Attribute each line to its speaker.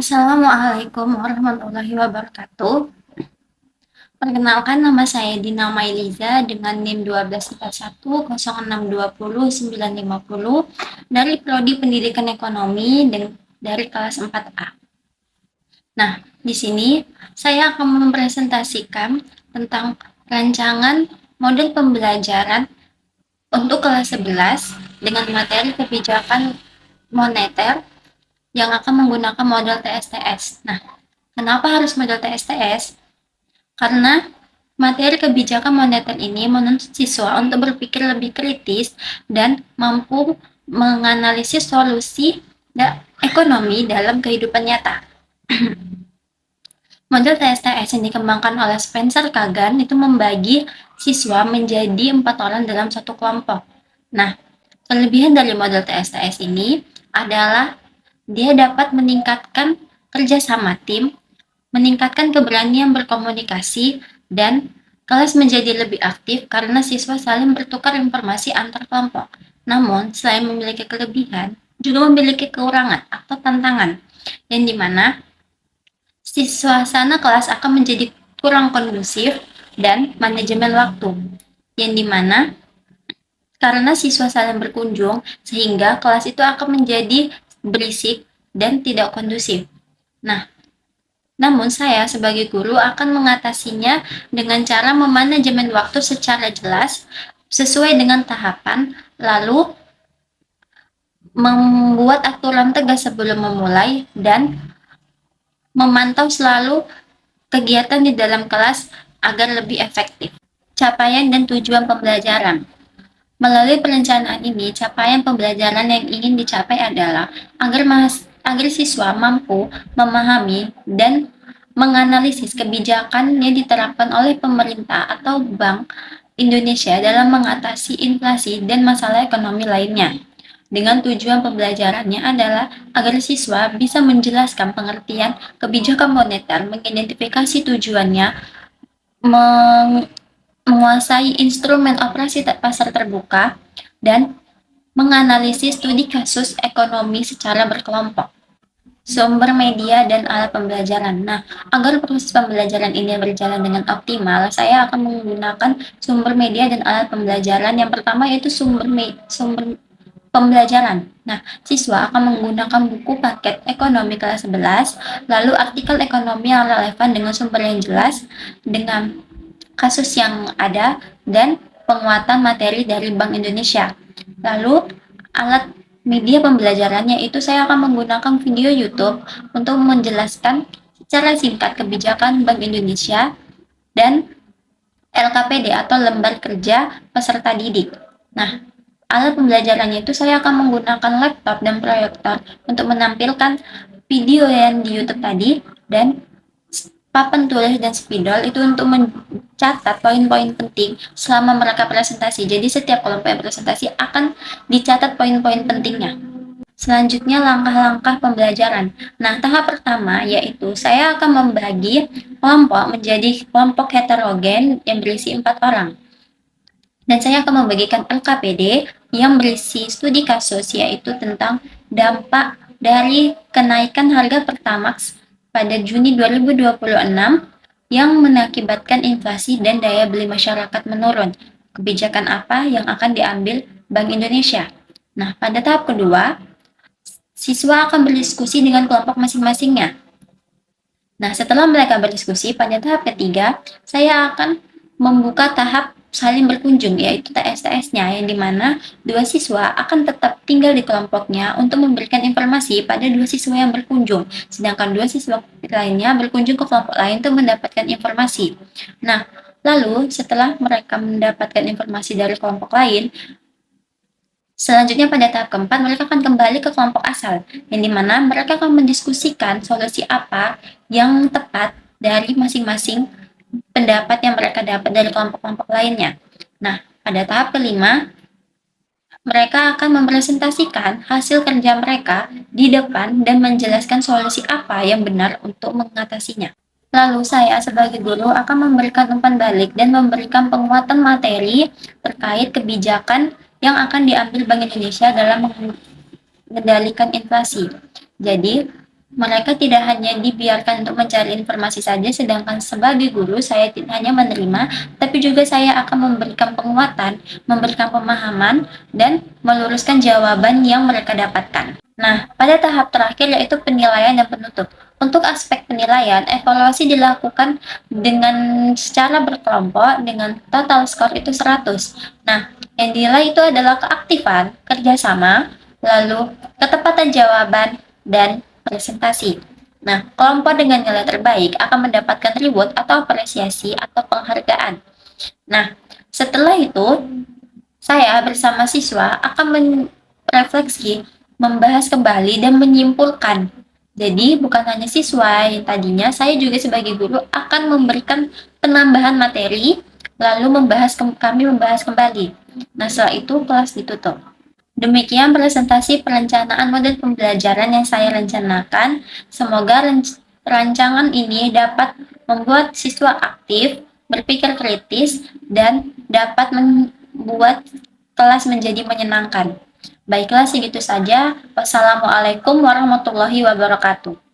Speaker 1: Assalamualaikum warahmatullahi wabarakatuh. Perkenalkan, nama saya Dina Mailiza dengan NIM 12410620950 dari Prodi Pendidikan Ekonomi dari kelas 4A. Nah, di sini saya akan mempresentasikan tentang rancangan model pembelajaran untuk kelas 11 dengan materi kebijakan moneter yang akan menggunakan model TSTS. Nah, kenapa harus model TSTS? Karena materi kebijakan moneter ini menuntut siswa untuk berpikir lebih kritis dan mampu menganalisis solusi ekonomi dalam kehidupan nyata. Model TSTS yang dikembangkan oleh Spencer Kagan itu membagi siswa menjadi 4 orang dalam satu kelompok. Nah, kelebihan dari model TSTS ini adalah dia dapat meningkatkan kerjasama tim, meningkatkan keberanian berkomunikasi, dan kelas menjadi lebih aktif karena siswa saling bertukar informasi antar kelompok. Namun, selain memiliki kelebihan, juga memiliki kekurangan atau tantangan, yang dimana suasana kelas akan menjadi kurang kondusif dan manajemen waktu, yang dimana karena siswa saling berkunjung, sehingga kelas itu akan menjadi berisik dan tidak kondusif. Nah, namun saya sebagai guru akan mengatasinya dengan cara memanajemen waktu secara jelas, sesuai dengan tahapan, lalu membuat aturan tegas sebelum memulai, dan memantau selalu kegiatan di dalam kelas agar lebih efektif. Capaian dan tujuan pembelajaran. Melalui perencanaan ini, capaian pembelajaran yang ingin dicapai adalah agar siswa mampu memahami dan menganalisis kebijakan yang diterapkan oleh pemerintah atau Bank Indonesia dalam mengatasi inflasi dan masalah ekonomi lainnya. Dengan tujuan pembelajarannya adalah agar siswa bisa menjelaskan pengertian kebijakan moneter, mengidentifikasi tujuannya, menguasai instrumen operasi pasar terbuka, dan menganalisis studi kasus ekonomi secara berkelompok. Sumber media dan alat pembelajaran. Nah, agar proses pembelajaran ini berjalan dengan optimal, saya akan menggunakan sumber media dan alat pembelajaran. Yang pertama yaitu sumber pembelajaran. Nah, siswa akan menggunakan buku paket ekonomi kelas 11, lalu artikel ekonomi yang relevan dengan sumber yang jelas, dengan kasus yang ada, dan penguatan materi dari Bank Indonesia. Lalu, alat media pembelajarannya itu saya akan menggunakan video YouTube untuk menjelaskan secara singkat kebijakan Bank Indonesia dan LKPD atau Lembar Kerja Peserta Didik. Nah, alat pembelajarannya itu saya akan menggunakan laptop dan proyektor untuk menampilkan video yang di YouTube tadi, dan papan tulis dan spidol itu untuk mencatat poin-poin penting selama mereka presentasi. Jadi setiap kelompok yang presentasi akan dicatat poin-poin pentingnya. Selanjutnya, langkah-langkah pembelajaran. Nah, tahap pertama yaitu saya akan membagi kelompok menjadi kelompok heterogen yang berisi 4 orang. Dan saya akan membagikan LKPD yang berisi studi kasus, yaitu tentang dampak dari kenaikan harga Pertamax pada Juni 2026 yang mengakibatkan inflasi dan daya beli masyarakat menurun. Kebijakan apa yang akan diambil Bank Indonesia? Nah, pada tahap kedua, siswa akan berdiskusi dengan kelompok masing-masingnya. Nah, setelah mereka berdiskusi, pada tahap ketiga, saya akan membuka tahap saling berkunjung, yaitu TSTS-nya, yang dimana dua siswa akan tetap tinggal di kelompoknya untuk memberikan informasi pada dua siswa yang berkunjung, sedangkan dua siswa lainnya berkunjung ke kelompok lain untuk mendapatkan informasi. Nah, lalu setelah mereka mendapatkan informasi dari kelompok lain, selanjutnya pada tahap keempat, mereka akan kembali ke kelompok asal, yang dimana mereka akan mendiskusikan solusi apa yang tepat dari masing-masing pendapat yang mereka dapat dari kelompok-kelompok lainnya. Nah, pada tahap kelima, mereka akan mempresentasikan hasil kerja mereka di depan dan menjelaskan solusi apa yang benar untuk mengatasinya. Lalu saya sebagai guru akan memberikan umpan balik dan memberikan penguatan materi terkait kebijakan yang akan diambil Bank Indonesia dalam mengendalikan inflasi. Jadi, Mereka tidak hanya dibiarkan untuk mencari informasi saja, sedangkan sebagai guru saya tidak hanya menerima, tapi juga saya akan memberikan penguatan, memberikan pemahaman, dan meluruskan jawaban yang mereka dapatkan. Nah, pada tahap terakhir yaitu penilaian dan penutup. Untuk aspek penilaian, evaluasi dilakukan dengan secara berkelompok dengan total skor itu 100. Nah, yang dinilai itu adalah keaktifan, kerjasama, lalu ketepatan jawaban, dan presentasi. Nah, kelompok dengan nilai terbaik akan mendapatkan reward atau apresiasi atau penghargaan. Nah, setelah itu, saya bersama siswa akan merefleksi, membahas kembali, dan menyimpulkan. Jadi, bukan hanya siswa yang tadinya, saya juga sebagai guru akan memberikan penambahan materi, lalu kami membahas kembali. Nah, setelah itu kelas ditutup. Demikian presentasi perencanaan model pembelajaran yang saya rencanakan. Semoga rancangan ini dapat membuat siswa aktif, berpikir kritis, dan dapat membuat kelas menjadi menyenangkan. Baiklah, segitu saja. Wassalamualaikum warahmatullahi wabarakatuh.